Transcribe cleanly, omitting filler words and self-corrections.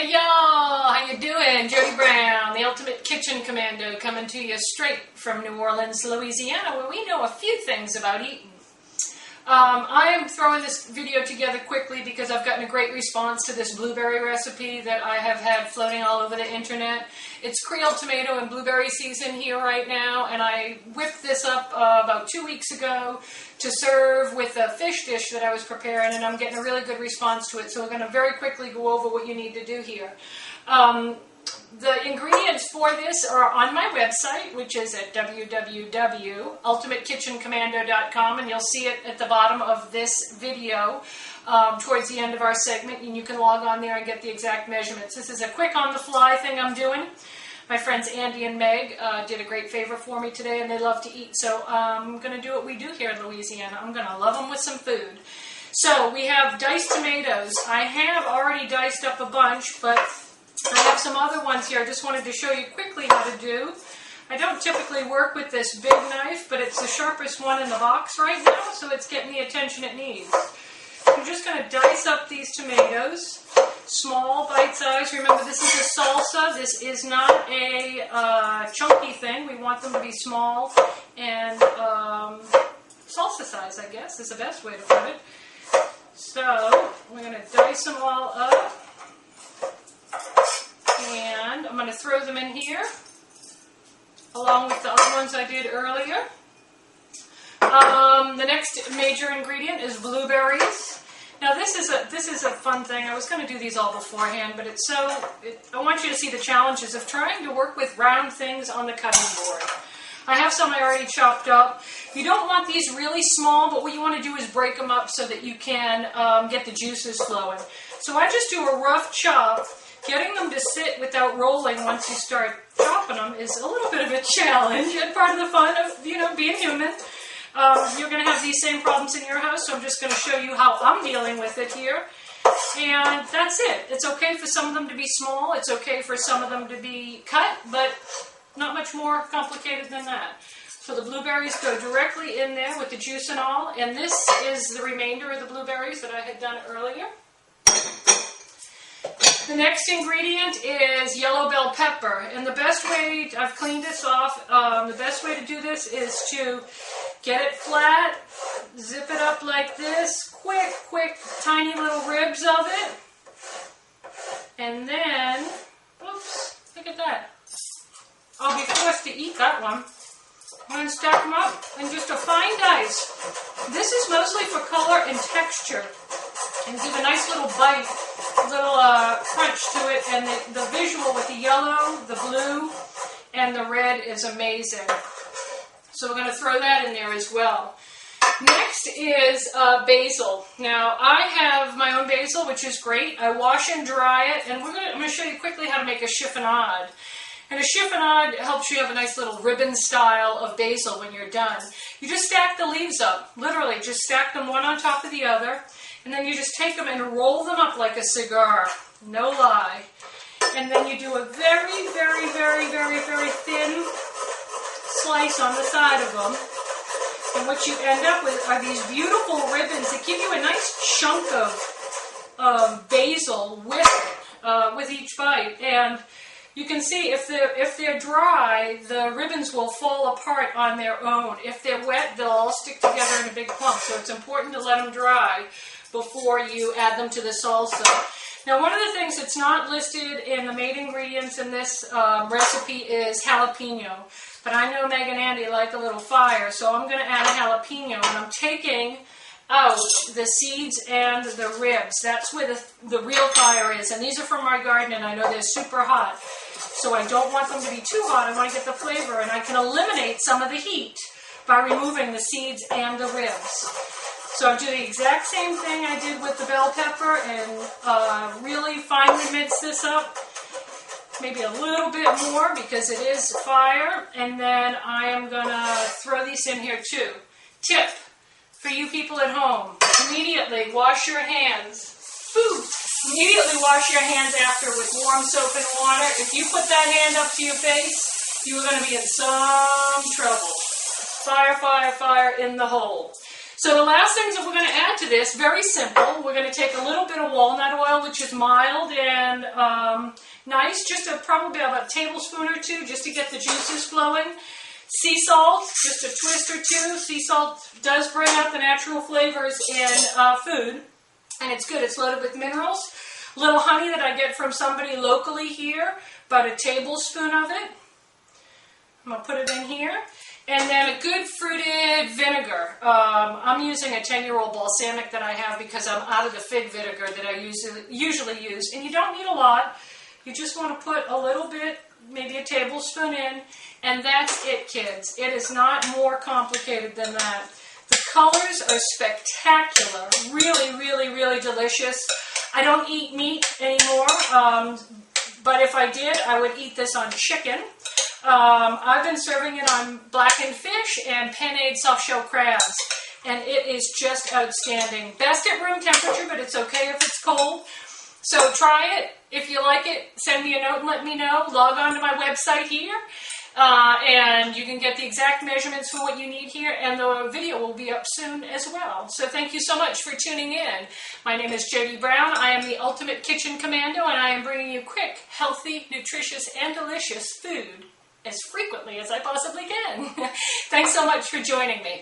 Hey y'all, how you doing? Jody Brown, the Ultimate Kitchen Commando, coming to you straight from New Orleans, Louisiana, where we know a few things about eating. I am throwing this video together quickly because I've gotten a great response to this blueberry recipe that I have had floating all over the internet. It's Creole tomato and blueberry season here right now, and I whipped this up about 2 weeks ago to serve with a fish dish that I was preparing, and I'm getting a really good response to it, so we're going to very quickly go over what you need to do here. The ingredients for this are on my website, which is at www.ultimatekitchencommando.com, and you'll see it at the bottom of this video towards the end of our segment, and you can log on there and get the exact measurements. This is a quick on-the-fly thing I'm doing. My friends Andy and Meg did a great favor for me today, and they love to eat, so I'm going to do what we do here in Louisiana. I'm going to love them with some food. So we have diced tomatoes. I have already diced up a bunch, but I have some other ones here I just wanted to show you quickly how to do. I don't typically work with this big knife, but it's the sharpest one in the box right now, so it's getting the attention it needs. I'm just going to dice up these tomatoes, small, bite size. Remember, this is a salsa. This is not a chunky thing. We want them to be small and salsa size, I guess, is the best way to put it. So we're going to dice them all up. And I'm going to throw them in here, along with the other ones I did earlier. The next major ingredient is blueberries. Now this is a fun thing. I was going to do these all beforehand, but I want you to see the challenges of trying to work with round things on the cutting board. I have some I already chopped up. You don't want these really small, but what you want to do is break them up so that you can get the juices flowing. So I just do a rough chop. Getting them to sit without rolling once you start chopping them is a little bit of a challenge, and part of the fun of, being human. You're going to have these same problems in your house, so I'm just going to show you how I'm dealing with it here. And that's it. It's okay for some of them to be small. It's okay for some of them to be cut, but not much more complicated than that. So the blueberries go directly in there with the juice and all, and this is the remainder of the blueberries that I had done earlier. The next ingredient is yellow bell pepper, and the best way, I've cleaned this off, the best way to do this is to get it flat, zip it up like this, quick, tiny little ribs of it, and then, oops, look at that. I'll be forced to eat that one. I'm going to stack them up in just a fine dice. This is mostly for color and texture, and give a nice little bite, little crunch to it, and the visual with the yellow, the blue, and the red is amazing. So we're going to throw that in there as well. Next is basil. Now I have my own basil, which is great. I wash and dry it, and I'm going to show you quickly how to make a chiffonade. And a chiffonade helps you have a nice little ribbon style of basil when you're done. You just stack the leaves up, literally just stack them one on top of the other. And then you just take them and roll them up like a cigar. No lie. And then you do a very, very, very, very, very thin slice on the side of them. And what you end up with are these beautiful ribbons that give you a nice chunk of basil with each bite. And you can see if they're dry, the ribbons will fall apart on their own. If they're wet, they'll all stick together in a big clump. So it's important to let them dry before you add them to the salsa. Now, one of the things that's not listed in the main ingredients in this recipe is jalapeno. But I know Meg and Andy like a little fire, so I'm going to add a jalapeno. And I'm taking out the seeds and the ribs. That's where the real fire is. And these are from my garden, and I know they're super hot. So I don't want them to be too hot. I want to get the flavor, and I can eliminate some of the heat by removing the seeds and the ribs. So I do the exact same thing I did with the bell pepper and really finely mince this up. Maybe a little bit more because it is fire. And then I am going to throw these in here too. Tip for you people at home. Immediately wash your hands. Immediately wash your hands after with warm soap and water. If you put that hand up to your face, you are going to be in some trouble. Fire, fire, fire in the hole. So the last things that we're going to add to this, very simple. We're going to take a little bit of walnut oil, which is mild and nice, just probably about a tablespoon or two, just to get the juices flowing. Sea salt, just a twist or two. Sea salt does bring out the natural flavors in food, and it's good. It's loaded with minerals. A little honey that I get from somebody locally here, about a tablespoon of it. I'm going to put it in here. And then a good fruited vinegar. I'm using a 10-year-old balsamic that I have because I'm out of the fig vinegar that I usually use. And you don't need a lot. You just want to put a little bit, maybe a tablespoon in, and that's it, kids. It is not more complicated than that. The colors are spectacular. Really, really, really delicious. I don't eat meat anymore, but if I did, I would eat this on chicken. I've been serving it on blackened fish and penne soft-shell crabs, and it is just outstanding. Best at room temperature, but it's okay if it's cold. So try it. If you like it, send me a note and let me know. Log on to my website here, and you can get the exact measurements for what you need here, and the video will be up soon as well. So thank you so much for tuning in. My name is Jody Brown. I am the Ultimate Kitchen Commando, and I am bringing you quick, healthy, nutritious, and delicious food as frequently as I possibly can. Thanks so much for joining me.